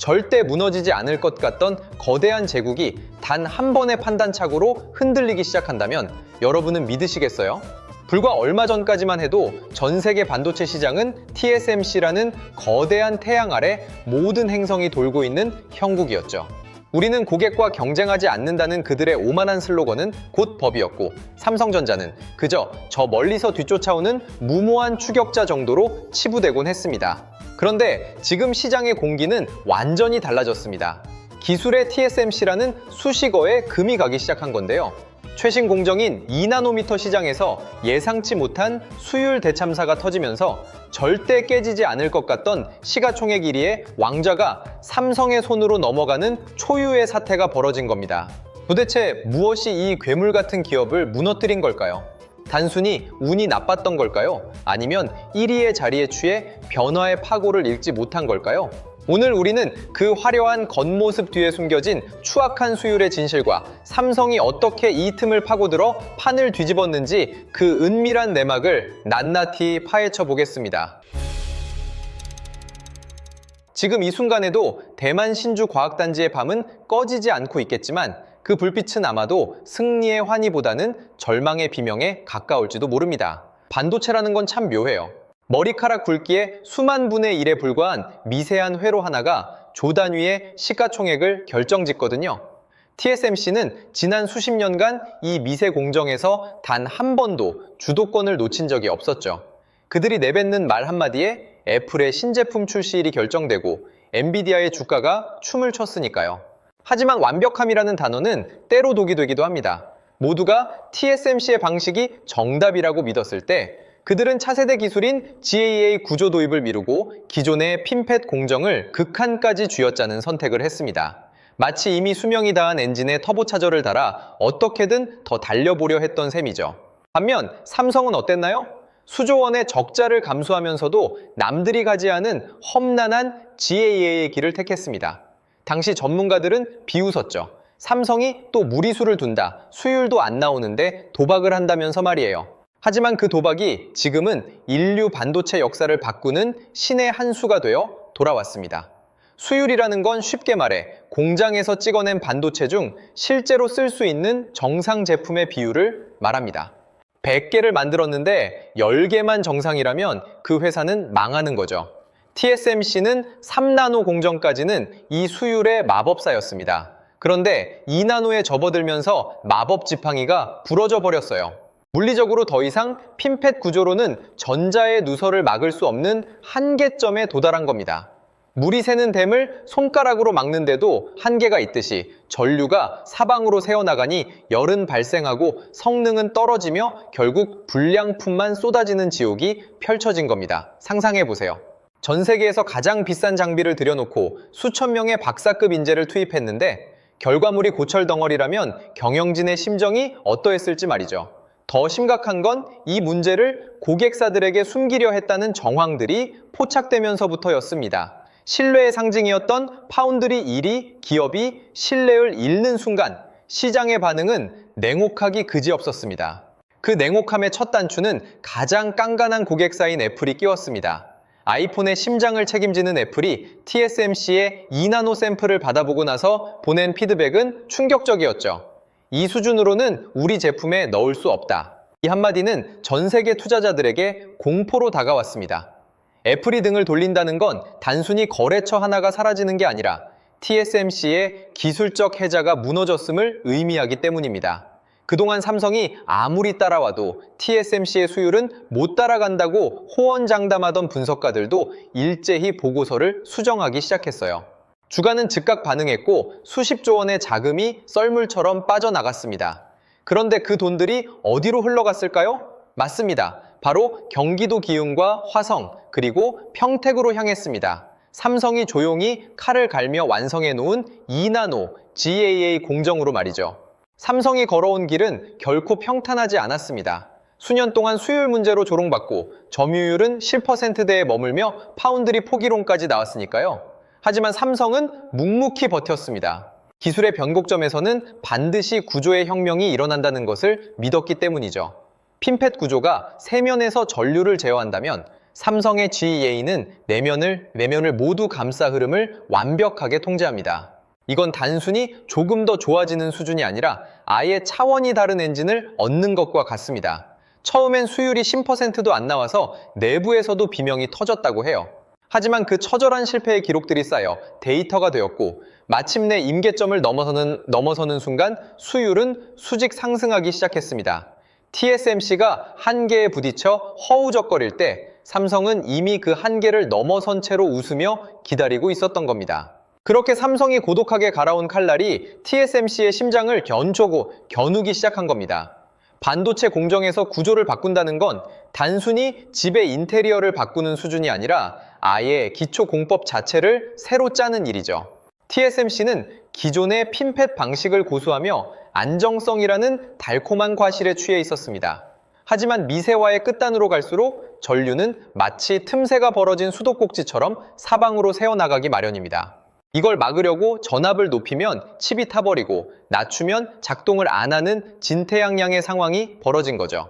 절대 무너지지 않을 것 같던 거대한 제국이 단 한 번의 판단착오로 흔들리기 시작한다면 여러분은 믿으시겠어요? 불과 얼마 전까지만 해도 전 세계 반도체 시장은 TSMC라는 거대한 태양 아래 모든 행성이 돌고 있는 형국이었죠. 우리는 고객과 경쟁하지 않는다는 그들의 오만한 슬로건은 곧 법이었고, 삼성전자는 그저 저 멀리서 뒤쫓아오는 무모한 추격자 정도로 치부되곤 했습니다. 그런데 지금 시장의 공기는 완전히 달라졌습니다. 기술의 TSMC라는 수식어에 금이 가기 시작한 건데요. 최신 공정인 2나노미터 시장에서 예상치 못한 수율 대참사가 터지면서 절대 깨지지 않을 것 같던 시가총액 1위의 왕좌가 삼성의 손으로 넘어가는 초유의 사태가 벌어진 겁니다. 도대체 무엇이 이 괴물 같은 기업을 무너뜨린 걸까요? 단순히 운이 나빴던 걸까요? 아니면 1위의 자리에 취해 변화의 파고를 읽지 못한 걸까요? 오늘 우리는 그 화려한 겉모습 뒤에 숨겨진 추악한 수율의 진실과 삼성이 어떻게 이 틈을 파고들어 판을 뒤집었는지 그 은밀한 내막을 낱낱이 파헤쳐 보겠습니다. 지금 이 순간에도 대만 신주과학단지의 밤은 꺼지지 않고 있겠지만 그 불빛은 아마도 승리의 환희보다는 절망의 비명에 가까울지도 모릅니다. 반도체라는 건 참 묘해요. 머리카락 굵기의 수만 분의 1에 불과한 미세한 회로 하나가 조 단위의 시가총액을 결정짓거든요. TSMC는 지난 수십 년간 이 미세 공정에서 단 한 번도 주도권을 놓친 적이 없었죠. 그들이 내뱉는 말 한마디에 애플의 신제품 출시일이 결정되고 엔비디아의 주가가 춤을 췄으니까요. 하지만 완벽함이라는 단어는 때로 독이 되기도 합니다. 모두가 TSMC의 방식이 정답이라고 믿었을 때 그들은 차세대 기술인 GAA 구조 도입을 미루고 기존의 핀팻 공정을 극한까지 쥐어짜는 선택을 했습니다. 마치 이미 수명이 다한 엔진에 터보차저를 달아 어떻게든 더 달려보려 했던 셈이죠. 반면 삼성은 어땠나요? 수조 원의 적자를 감수하면서도 남들이 가지 않은 험난한 GAA의 길을 택했습니다. 당시 전문가들은 비웃었죠. 삼성이 또 무리수를 둔다, 수율도 안 나오는데 도박을 한다면서 말이에요. 하지만 그 도박이 지금은 인류 반도체 역사를 바꾸는 신의 한 수가 되어 돌아왔습니다. 수율이라는 건 쉽게 말해 공장에서 찍어낸 반도체 중 실제로 쓸 수 있는 정상 제품의 비율을 말합니다. 100개를 만들었는데 10개만 정상이라면 그 회사는 망하는 거죠. TSMC는 3나노 공정까지는 이 수율의 마법사였습니다. 그런데 2나노에 접어들면서 마법 지팡이가 부러져 버렸어요. 물리적으로 더 이상 핀팻 구조로는 전자의 누설을 막을 수 없는 한계점에 도달한 겁니다. 물이 새는 댐을 손가락으로 막는데도 한계가 있듯이 전류가 사방으로 새어나가니 열은 발생하고 성능은 떨어지며 결국 불량품만 쏟아지는 지옥이 펼쳐진 겁니다. 상상해보세요. 전 세계에서 가장 비싼 장비를 들여놓고 수천 명의 박사급 인재를 투입했는데 결과물이 고철덩어리라면 경영진의 심정이 어떠했을지 말이죠. 더 심각한 건 이 문제를 고객사들에게 숨기려 했다는 정황들이 포착되면서부터였습니다. 신뢰의 상징이었던 파운드리 1위 기업이 신뢰를 잃는 순간 시장의 반응은 냉혹하기 그지없었습니다. 그 냉혹함의 첫 단추는 가장 깐깐한 고객사인 애플이 끼웠습니다. 아이폰의 심장을 책임지는 애플이 TSMC의 2나노 샘플을 받아보고 나서 보낸 피드백은 충격적이었죠. 이 수준으로는 우리 제품에 넣을 수 없다. 이 한마디는 전 세계 투자자들에게 공포로 다가왔습니다. 애플이 등을 돌린다는 건 단순히 거래처 하나가 사라지는 게 아니라 TSMC의 기술적 해자가 무너졌음을 의미하기 때문입니다. 그동안 삼성이 아무리 따라와도 TSMC의 수율은 못 따라간다고 호언장담하던 분석가들도 일제히 보고서를 수정하기 시작했어요. 주가는 즉각 반응했고 수십조 원의 자금이 썰물처럼 빠져나갔습니다. 그런데 그 돈들이 어디로 흘러갔을까요? 맞습니다. 바로 경기도 기흥과 화성, 그리고 평택으로 향했습니다. 삼성이 조용히 칼을 갈며 완성해 놓은 2나노 GAA 공정으로 말이죠. 삼성이 걸어온 길은 결코 평탄하지 않았습니다. 수년 동안 수율 문제로 조롱받고 점유율은 10%대에 머물며 파운드리 포기론까지 나왔으니까요. 하지만 삼성은 묵묵히 버텼습니다. 기술의 변곡점에서는 반드시 구조의 혁명이 일어난다는 것을 믿었기 때문이죠. 핀팻 구조가 세면에서 전류를 제어한다면 삼성의 GEA는 내면을 모두 감싸 흐름을 완벽하게 통제합니다. 이건 단순히 조금 더 좋아지는 수준이 아니라 아예 차원이 다른 엔진을 얻는 것과 같습니다. 처음엔 수율이 10%도 안 나와서 내부에서도 비명이 터졌다고 해요. 하지만 그 처절한 실패의 기록들이 쌓여 데이터가 되었고 마침내 임계점을 넘어서는 순간 수율은 수직 상승하기 시작했습니다. TSMC가 한계에 부딪혀 허우적거릴 때 삼성은 이미 그 한계를 넘어선 채로 웃으며 기다리고 있었던 겁니다. 그렇게 삼성이 고독하게 갈아온 칼날이 TSMC의 심장을 겨누기 시작한 겁니다. 반도체 공정에서 구조를 바꾼다는 건 단순히 집의 인테리어를 바꾸는 수준이 아니라 아예 기초 공법 자체를 새로 짜는 일이죠. TSMC는 기존의 핀팻 방식을 고수하며 안정성이라는 달콤한 과실에 취해 있었습니다. 하지만 미세화의 끝단으로 갈수록 전류는 마치 틈새가 벌어진 수도꼭지처럼 사방으로 새어나가기 마련입니다. 이걸 막으려고 전압을 높이면 칩이 타버리고 낮추면 작동을 안 하는 진퇴양양의 상황이 벌어진 거죠.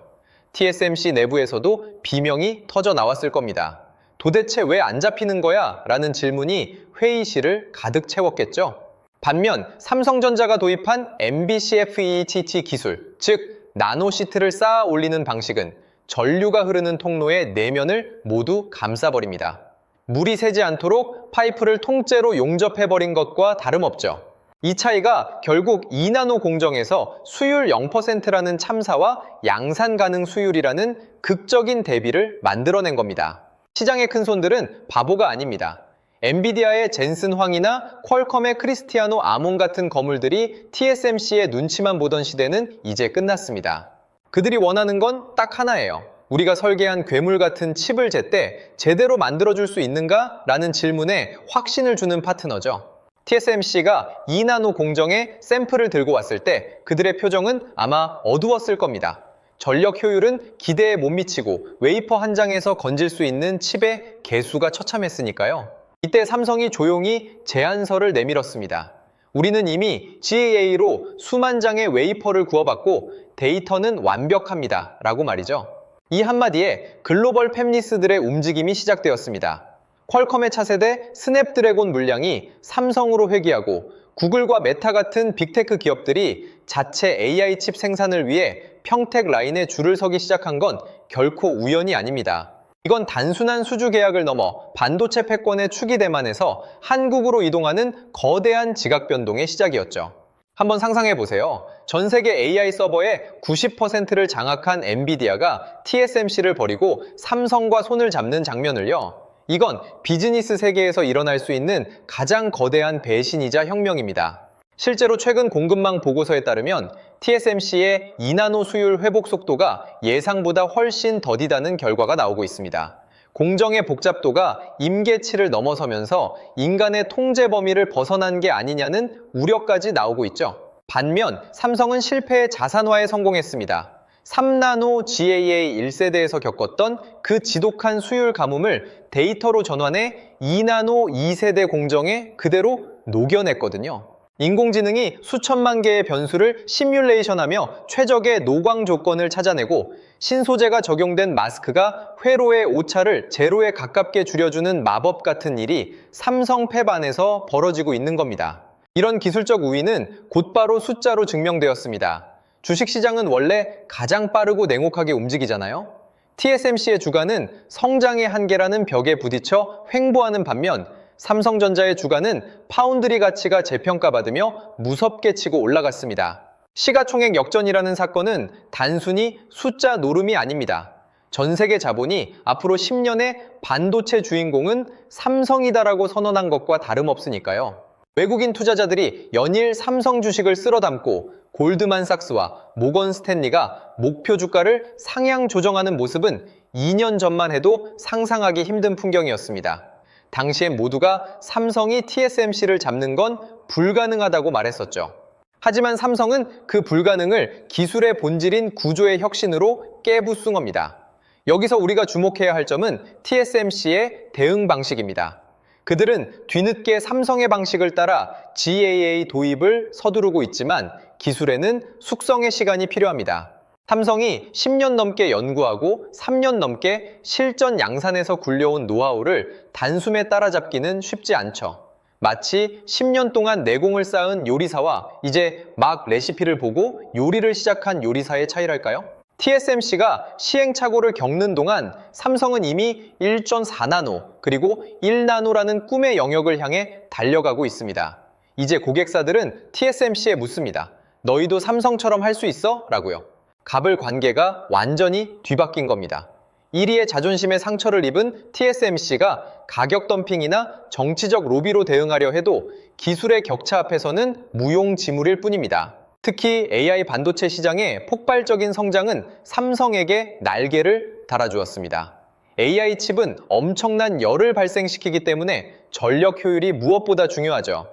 TSMC 내부에서도 비명이 터져 나왔을 겁니다. 도대체 왜 안 잡히는 거야? 라는 질문이 회의실을 가득 채웠겠죠. 반면 삼성전자가 도입한 MBCFETT 기술, 즉 나노시트를 쌓아 올리는 방식은 전류가 흐르는 통로의 내면을 모두 감싸버립니다. 물이 새지 않도록 파이프를 통째로 용접해버린 것과 다름없죠. 이 차이가 결국 2나노 공정에서 수율 0%라는 참사와 양산 가능 수율이라는 극적인 대비를 만들어낸 겁니다. 시장의 큰손들은 바보가 아닙니다. 엔비디아의 젠슨 황이나 퀄컴의 크리스티아노 아몬 같은 거물들이 TSMC의 눈치만 보던 시대는 이제 끝났습니다. 그들이 원하는 건 딱 하나예요. 우리가 설계한 괴물 같은 칩을 제때 제대로 만들어줄 수 있는가? 라는 질문에 확신을 주는 파트너죠. TSMC가 2나노 공정에 샘플을 들고 왔을 때 그들의 표정은 아마 어두웠을 겁니다. 전력 효율은 기대에 못 미치고 웨이퍼 한 장에서 건질 수 있는 칩의 개수가 처참했으니까요. 이때 삼성이 조용히 제안서를 내밀었습니다. 우리는 이미 GAA로 수만 장의 웨이퍼를 구워봤고 데이터는 완벽합니다. 라고 말이죠. 이 한마디에 글로벌 팹리스들의 움직임이 시작되었습니다. 퀄컴의 차세대 스냅드래곤 물량이 삼성으로 회귀하고 구글과 메타 같은 빅테크 기업들이 자체 AI 칩 생산을 위해 평택 라인에 줄을 서기 시작한 건 결코 우연이 아닙니다. 이건 단순한 수주 계약을 넘어 반도체 패권의 축이 대만해서 한국으로 이동하는 거대한 지각 변동의 시작이었죠. 한번 상상해 보세요. 전 세계 AI 서버의 90%를 장악한 엔비디아가 TSMC를 버리고 삼성과 손을 잡는 장면을요. 이건 비즈니스 세계에서 일어날 수 있는 가장 거대한 배신이자 혁명입니다. 실제로 최근 공급망 보고서에 따르면 TSMC의 2나노 수율 회복 속도가 예상보다 훨씬 더디다는 결과가 나오고 있습니다. 공정의 복잡도가 임계치를 넘어서면서 인간의 통제 범위를 벗어난 게 아니냐는 우려까지 나오고 있죠. 반면 삼성은 실패의 자산화에 성공했습니다. 3나노 GAA 1세대에서 겪었던 그 지독한 수율 가뭄을 데이터로 전환해 2나노 2세대 공정에 그대로 녹여냈거든요. 인공지능이 수천만 개의 변수를 시뮬레이션하며 최적의 노광 조건을 찾아내고 신소재가 적용된 마스크가 회로의 오차를 제로에 가깝게 줄여주는 마법 같은 일이 삼성 팹 안에서 벌어지고 있는 겁니다. 이런 기술적 우위는 곧바로 숫자로 증명되었습니다. 주식시장은 원래 가장 빠르고 냉혹하게 움직이잖아요. TSMC의 주가는 성장의 한계라는 벽에 부딪혀 횡보하는 반면 삼성전자의 주가는 파운드리 가치가 재평가받으며 무섭게 치고 올라갔습니다. 시가총액 역전이라는 사건은 단순히 숫자 노름이 아닙니다. 전 세계 자본이 앞으로 10년의 반도체 주인공은 삼성이다라고 선언한 것과 다름없으니까요. 외국인 투자자들이 연일 삼성 주식을 쓸어 담고 골드만삭스와 모건 스탠리가 목표 주가를 상향 조정하는 모습은 2년 전만 해도 상상하기 힘든 풍경이었습니다. 당시엔 모두가 삼성이 TSMC를 잡는 건 불가능하다고 말했었죠. 하지만 삼성은 그 불가능을 기술의 본질인 구조의 혁신으로 깨부순 겁니다. 여기서 우리가 주목해야 할 점은 TSMC의 대응 방식입니다. 그들은 뒤늦게 삼성의 방식을 따라 GAA 도입을 서두르고 있지만 기술에는 숙성의 시간이 필요합니다. 삼성이 10년 넘게 연구하고 3년 넘게 실전 양산에서 굴려온 노하우를 단숨에 따라잡기는 쉽지 않죠. 마치 10년 동안 내공을 쌓은 요리사와 이제 막 레시피를 보고 요리를 시작한 요리사의 차이랄까요? TSMC가 시행착오를 겪는 동안 삼성은 이미 1.4나노 그리고 1나노라는 꿈의 영역을 향해 달려가고 있습니다. 이제 고객사들은 TSMC에 묻습니다. 너희도 삼성처럼 할 수 있어? 라고요. 갑을 관계가 완전히 뒤바뀐 겁니다. 1위의 자존심에 상처를 입은 TSMC가 가격 덤핑이나 정치적 로비로 대응하려 해도 기술의 격차 앞에서는 무용지물일 뿐입니다. 특히 AI 반도체 시장의 폭발적인 성장은 삼성에게 날개를 달아주었습니다. AI 칩은 엄청난 열을 발생시키기 때문에 전력 효율이 무엇보다 중요하죠.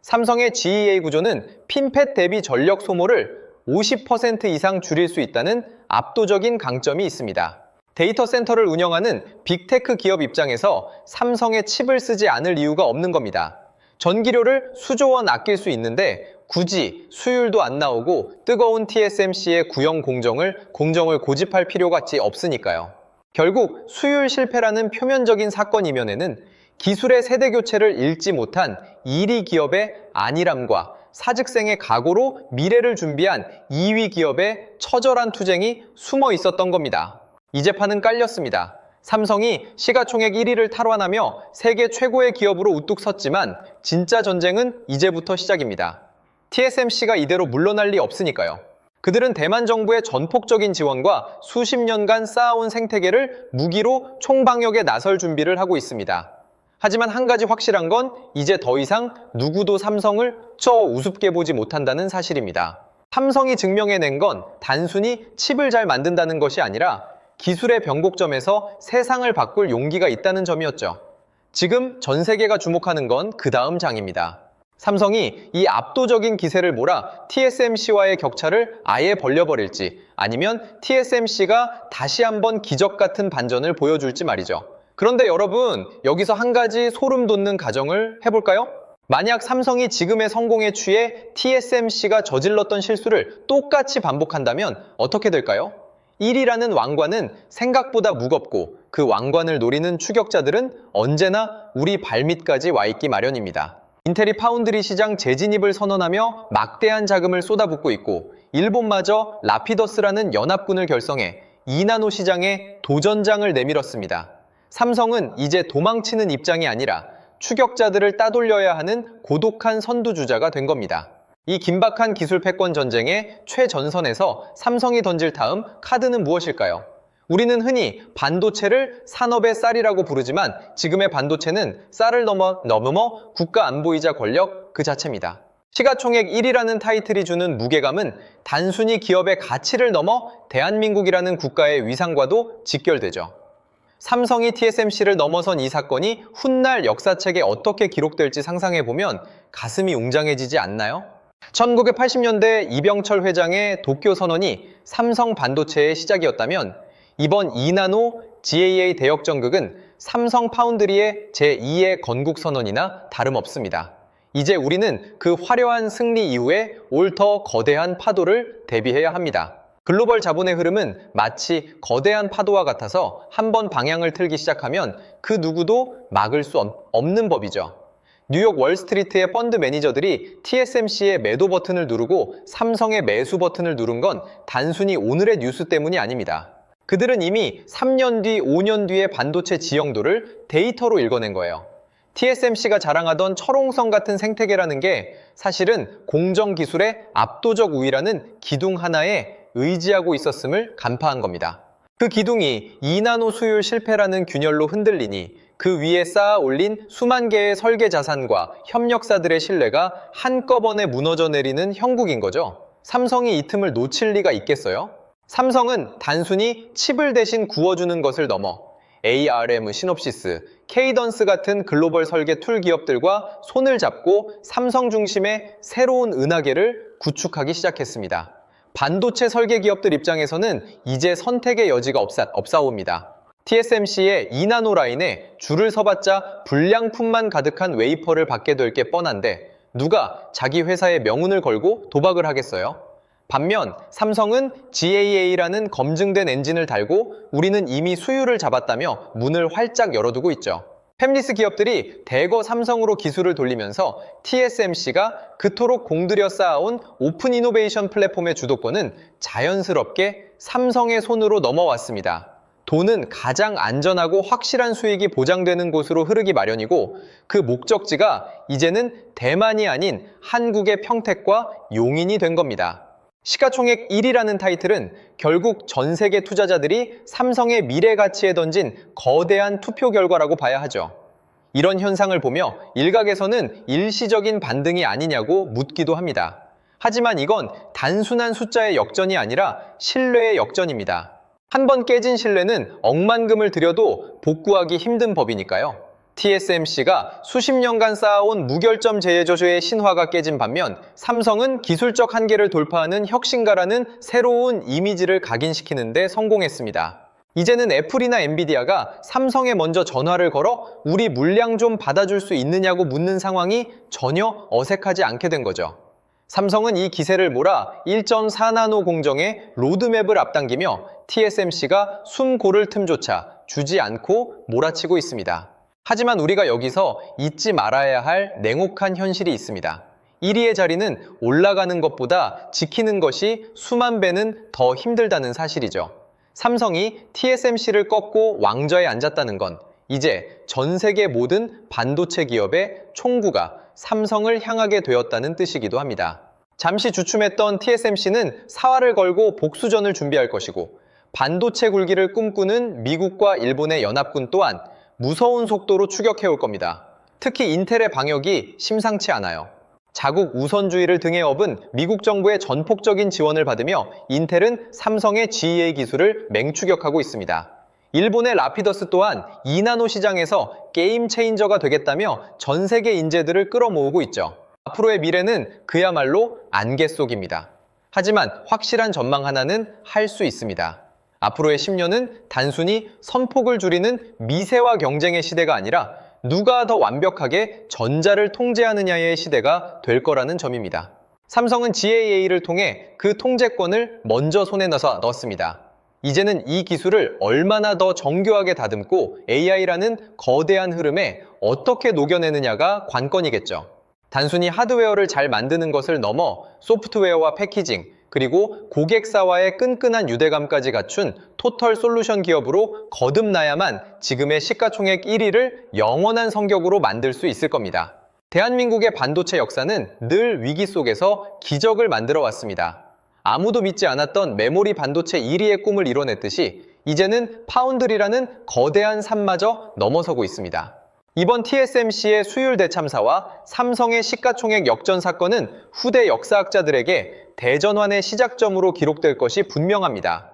삼성의 GEA 구조는 핀펫 대비 전력 소모를 50% 이상 줄일 수 있다는 압도적인 강점이 있습니다. 데이터 센터를 운영하는 빅테크 기업 입장에서 삼성의 칩을 쓰지 않을 이유가 없는 겁니다. 전기료를 수조 원 아낄 수 있는데 굳이 수율도 안 나오고 뜨거운 TSMC의 구형 공정을 고집할 필요가 없으니까요. 결국 수율 실패라는 표면적인 사건 이면에는 기술의 세대 교체를 읽지 못한 1위 기업의 안일함과 사직생의 각오로 미래를 준비한 2위 기업의 처절한 투쟁이 숨어 있었던 겁니다. 이제 판은 깔렸습니다. 삼성이 시가총액 1위를 탈환하며 세계 최고의 기업으로 우뚝 섰지만 진짜 전쟁은 이제부터 시작입니다. TSMC가 이대로 물러날 리 없으니까요. 그들은 대만 정부의 전폭적인 지원과 수십 년간 쌓아온 생태계를 무기로 총방역에 나설 준비를 하고 있습니다. 하지만 한 가지 확실한 건 이제 더 이상 누구도 삼성을 우습게 보지 못한다는 사실입니다. 삼성이 증명해낸 건 단순히 칩을 잘 만든다는 것이 아니라 기술의 변곡점에서 세상을 바꿀 용기가 있다는 점이었죠. 지금 전 세계가 주목하는 건 그 다음 장입니다. 삼성이 이 압도적인 기세를 몰아 TSMC와의 격차를 아예 벌려버릴지 아니면 TSMC가 다시 한번 기적 같은 반전을 보여줄지 말이죠. 그런데 여러분, 여기서 한 가지 소름 돋는 가정을 해볼까요? 만약 삼성이 지금의 성공에 취해 TSMC가 저질렀던 실수를 똑같이 반복한다면 어떻게 될까요? 1위라는 왕관은 생각보다 무겁고 그 왕관을 노리는 추격자들은 언제나 우리 발밑까지 와 있기 마련입니다. 인텔이 파운드리 시장 재진입을 선언하며 막대한 자금을 쏟아붓고 있고 일본마저 라피더스라는 연합군을 결성해 2나노 시장에 도전장을 내밀었습니다. 삼성은 이제 도망치는 입장이 아니라 추격자들을 따돌려야 하는 고독한 선두주자가 된 겁니다. 이 긴박한 기술 패권 전쟁의 최전선에서 삼성이 던질 다음 카드는 무엇일까요? 우리는 흔히 반도체를 산업의 쌀이라고 부르지만 지금의 반도체는 쌀을 넘어 국가 안보이자 권력 그 자체입니다. 시가총액 1위라는 타이틀이 주는 무게감은 단순히 기업의 가치를 넘어 대한민국이라는 국가의 위상과도 직결되죠. 삼성이 TSMC를 넘어선 이 사건이 훗날 역사책에 어떻게 기록될지 상상해보면 가슴이 웅장해지지 않나요? 1980년대 이병철 회장의 도쿄 선언이 삼성 반도체의 시작이었다면 이번 2나노 GAA 대역전극은 삼성 파운드리의 제2의 건국 선언이나 다름없습니다. 이제 우리는 그 화려한 승리 이후에 올 더 거대한 파도를 대비해야 합니다. 글로벌 자본의 흐름은 마치 거대한 파도와 같아서 한번 방향을 틀기 시작하면 그 누구도 막을 수 없는 법이죠. 뉴욕 월스트리트의 펀드 매니저들이 TSMC의 매도 버튼을 누르고 삼성의 매수 버튼을 누른 건 단순히 오늘의 뉴스 때문이 아닙니다. 그들은 이미 3년 뒤, 5년 뒤의 반도체 지형도를 데이터로 읽어낸 거예요. TSMC가 자랑하던 철옹성 같은 생태계라는 게 사실은 공정 기술의 압도적 우위라는 기둥 하나에 의지하고 있었음을 간파한 겁니다. 그 기둥이 2나노 수율 실패라는 균열로 흔들리니 그 위에 쌓아 올린 수만 개의 설계 자산과 협력사들의 신뢰가 한꺼번에 무너져 내리는 형국인 거죠. 삼성이 이 틈을 놓칠 리가 있겠어요? 삼성은 단순히 칩을 대신 구워주는 것을 넘어 ARM, 시놉시스, 케이던스 같은 글로벌 설계 툴 기업들과 손을 잡고 삼성 중심의 새로운 은하계를 구축하기 시작했습니다. 반도체 설계 기업들 입장에서는 이제 선택의 여지가 없사옵니다. TSMC의 2나노 라인에 줄을 서봤자 불량품만 가득한 웨이퍼를 받게 될 게 뻔한데 누가 자기 회사의 명운을 걸고 도박을 하겠어요? 반면 삼성은 GAA라는 검증된 엔진을 달고 우리는 이미 수율을 잡았다며 문을 활짝 열어두고 있죠. 팹리스 기업들이 대거 삼성으로 기술을 돌리면서 TSMC가 그토록 공들여 쌓아온 오픈 이노베이션 플랫폼의 주도권은 자연스럽게 삼성의 손으로 넘어왔습니다. 돈은 가장 안전하고 확실한 수익이 보장되는 곳으로 흐르기 마련이고 그 목적지가 이제는 대만이 아닌 한국의 평택과 용인이 된 겁니다. 시가총액 1위라는 타이틀은 결국 전 세계 투자자들이 삼성의 미래 가치에 던진 거대한 투표 결과라고 봐야 하죠. 이런 현상을 보며 일각에서는 일시적인 반등이 아니냐고 묻기도 합니다. 하지만 이건 단순한 숫자의 역전이 아니라 신뢰의 역전입니다. 한 번 깨진 신뢰는 억만금을 들여도 복구하기 힘든 법이니까요. TSMC가 수십 년간 쌓아온 무결점 제조의 신화가 깨진 반면 삼성은 기술적 한계를 돌파하는 혁신가라는 새로운 이미지를 각인시키는 데 성공했습니다. 이제는 애플이나 엔비디아가 삼성에 먼저 전화를 걸어 우리 물량 좀 받아줄 수 있느냐고 묻는 상황이 전혀 어색하지 않게 된 거죠. 삼성은 이 기세를 몰아 1.4나노 공정의 로드맵을 앞당기며 TSMC가 숨 고를 틈조차 주지 않고 몰아치고 있습니다. 하지만 우리가 여기서 잊지 말아야 할 냉혹한 현실이 있습니다. 1위의 자리는 올라가는 것보다 지키는 것이 수만 배는 더 힘들다는 사실이죠. 삼성이 TSMC를 꺾고 왕좌에 앉았다는 건 이제 전 세계 모든 반도체 기업의 총구가 삼성을 향하게 되었다는 뜻이기도 합니다. 잠시 주춤했던 TSMC는 사활을 걸고 복수전을 준비할 것이고 반도체 굴기를 꿈꾸는 미국과 일본의 연합군 또한 무서운 속도로 추격해올 겁니다. 특히 인텔의 방역이 심상치 않아요. 자국 우선주의를 등에 업은 미국 정부의 전폭적인 지원을 받으며 인텔은 삼성의 GEA 기술을 맹추격하고 있습니다. 일본의 라피더스 또한 2나노 시장에서 게임 체인저가 되겠다며 전 세계 인재들을 끌어모으고 있죠. 앞으로의 미래는 그야말로 안개 속입니다. 하지만 확실한 전망 하나는 할 수 있습니다. 앞으로의 10년은 단순히 선폭을 줄이는 미세화 경쟁의 시대가 아니라 누가 더 완벽하게 전자를 통제하느냐의 시대가 될 거라는 점입니다. 삼성은 GAA를 통해 그 통제권을 먼저 손에 넣었습니다. 이제는 이 기술을 얼마나 더 정교하게 다듬고 AI라는 거대한 흐름에 어떻게 녹여내느냐가 관건이겠죠. 단순히 하드웨어를 잘 만드는 것을 넘어 소프트웨어와 패키징, 그리고 고객사와의 끈끈한 유대감까지 갖춘 토털 솔루션 기업으로 거듭나야만 지금의 시가총액 1위를 영원한 성격으로 만들 수 있을 겁니다. 대한민국의 반도체 역사는 늘 위기 속에서 기적을 만들어 왔습니다. 아무도 믿지 않았던 메모리 반도체 1위의 꿈을 이뤄냈듯이 이제는 파운드리라는 거대한 산마저 넘어서고 있습니다. 이번 TSMC의 수율 대참사와 삼성의 시가총액 역전 사건은 후대 역사학자들에게 대전환의 시작점으로 기록될 것이 분명합니다.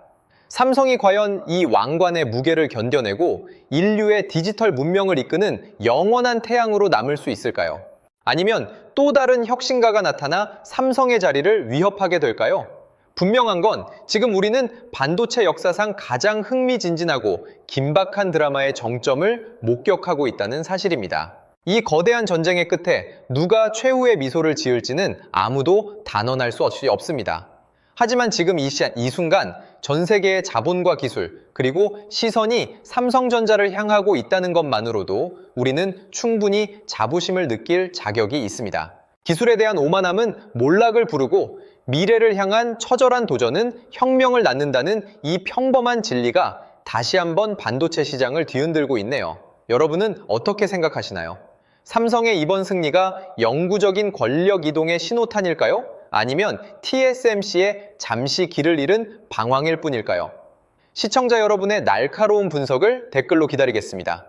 삼성이 과연 이 왕관의 무게를 견뎌내고 인류의 디지털 문명을 이끄는 영원한 태양으로 남을 수 있을까요? 아니면 또 다른 혁신가가 나타나 삼성의 자리를 위협하게 될까요? 분명한 건 지금 우리는 반도체 역사상 가장 흥미진진하고 긴박한 드라마의 정점을 목격하고 있다는 사실입니다. 이 거대한 전쟁의 끝에 누가 최후의 미소를 지을지는 아무도 단언할 수 없습니다. 하지만 지금 이 순간 전 세계의 자본과 기술, 그리고 시선이 삼성전자를 향하고 있다는 것만으로도 우리는 충분히 자부심을 느낄 자격이 있습니다. 기술에 대한 오만함은 몰락을 부르고 미래를 향한 처절한 도전은 혁명을 낳는다는 이 평범한 진리가 다시 한번 반도체 시장을 뒤흔들고 있네요. 여러분은 어떻게 생각하시나요? 삼성의 이번 승리가 영구적인 권력 이동의 신호탄일까요? 아니면 TSMC의 잠시 길을 잃은 방황일 뿐일까요? 시청자 여러분의 날카로운 분석을 댓글로 기다리겠습니다.